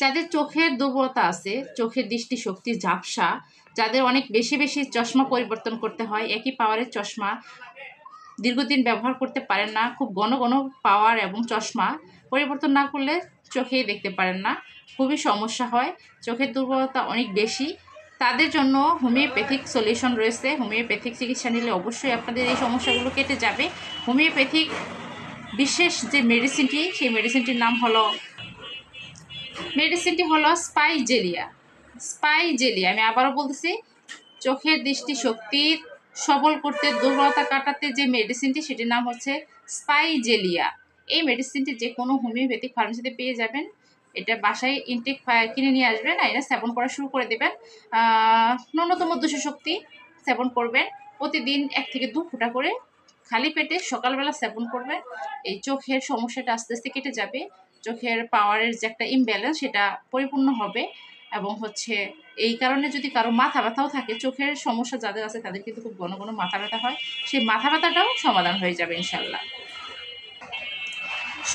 যাদের চোখের দুর্বলতা আছে, চোখের দৃষ্টিশক্তি ঝাপসা, যাদের অনেক বেশি বেশি চশমা পরিবর্তন করতে হয়, একই পাওয়ারের চশমা দীর্ঘদিন ব্যবহার করতে পারেন না, খুব ঘন ঘন পাওয়ার এবং চশমা পরিবর্তন না করলে চোখেই দেখতে পারেন না, খুবই সমস্যা হয়, চোখের দুর্বলতা অনেক বেশি, তাদের জন্য হোমিওপ্যাথিক সলিউশন রয়েছে। হোমিওপ্যাথিক চিকিৎসা নিলে অবশ্যই আপনাদের এই সমস্যাগুলো কেটে যাবে। হোমিওপ্যাথিক বিশেষ যে মেডিসিনটি, সেই মেডিসিনটির নাম হলো স্পাইজেলিয়া। স্পাইজেলিয়া, আমি আবারও বলতেছি, চোখের দৃষ্টিশক্তির সবল করতে, দুর্বলতা কাটাতে যে মেডিসিনটি, সেটির নাম হচ্ছে স্পাইজেলিয়া। এই মেডিসিনটি যে কোনো হোমিওপ্যাথিক ফার্মেসিতে পেয়ে যাবেন। এটা বাসায় ইনটেক কিনে নিয়ে আসবেন, এটা সেবন করা শুরু করে দেবেন। ন্যূনতম 200 শক্তি সেবন করবেন, প্রতিদিন 1 থেকে 2 ফোঁটা করে খালি পেটে সকালবেলা সেবন করবেন। এই চোখের সমস্যাটা আস্তে আস্তে কেটে যাবে, চোখের পাওয়ারের যে একটা ইমব্যালেন্স সেটা পরিপূর্ণ হবে। এবং হচ্ছে এই কারণে যদি কারো মাথা ব্যথাও থাকে, চোখের সমস্যা যাদের আছে তাদের কিন্তু খুব ঘন ঘন মাথা ব্যথা হয়, সেই মাথা ব্যথাটাও সমাধান হয়ে যাবে ইনশাল্লাহ।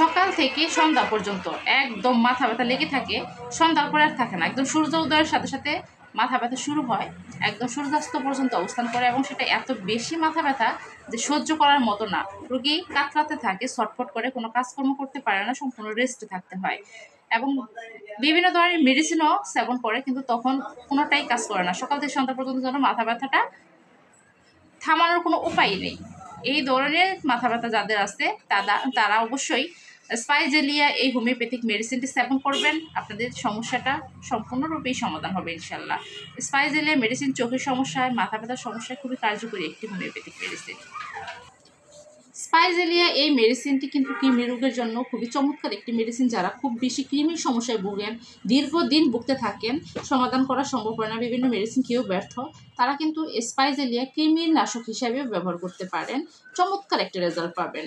সকাল থেকে সন্ধ্যা পর্যন্ত একদম মাথা ব্যথা লেগে থাকে, সন্ধ্যার পরে আর থাকে না, একদম সূর্য উদয়ের সাথে সাথে মাথা ব্যথা শুরু হয়, একদম সূর্যাস্ত পর্যন্ত অবস্থান করে, এবং সেটা এত বেশি মাথা ব্যথা যে সহ্য করার মতো না। রোগী কাতরাতে থাকে, ছটফট করে, কোনো কাজকর্ম করতে পারে না, সম্পূর্ণ রেস্টে থাকতে হয়, এবং বিভিন্ন ধরনের মেডিসিনও সেবন করে, কিন্তু তখন কোনোটাই কাজ করে না। সকাল থেকে সন্ধ্যা পর্যন্ত যেন মাথা ব্যথাটা থামানোর কোনো উপায় নেই। এই ধরনের মাথা ব্যথা যাদের আছে তারা অবশ্যই স্পাইজেলিয়া এই হোমিওপ্যাথিক মেডিসিনটি সেবন করবেন, আপনাদের সমস্যাটা সম্পূর্ণরূপেই সমাধান হবে ইনশাল্লাহ। স্পাইজেলিয়া মেডিসিন চোখের সমস্যায়, মাথা ব্যথার সমস্যায় খুবই কার্যকরী একটি হোমিওপ্যাথিক মেডিসিন। স্পাইজেলিয়া এই মেডিসিনটি কিন্তু কৃমি রোগের জন্য খুবই চমৎকার একটি মেডিসিন। যারা খুব বেশি কৃমির সমস্যায় ভোগেন, দীর্ঘদিন ভুগতে থাকেন, সমাধান করা সম্ভব হয় না, বিভিন্ন মেডিসিন খেয়েও ব্যর্থ, তারা কিন্তু স্পাইজেলিয়া কৃমির নাশক হিসাবেও ব্যবহার করতে পারেন, চমৎকার একটা রেজাল্ট পাবেন।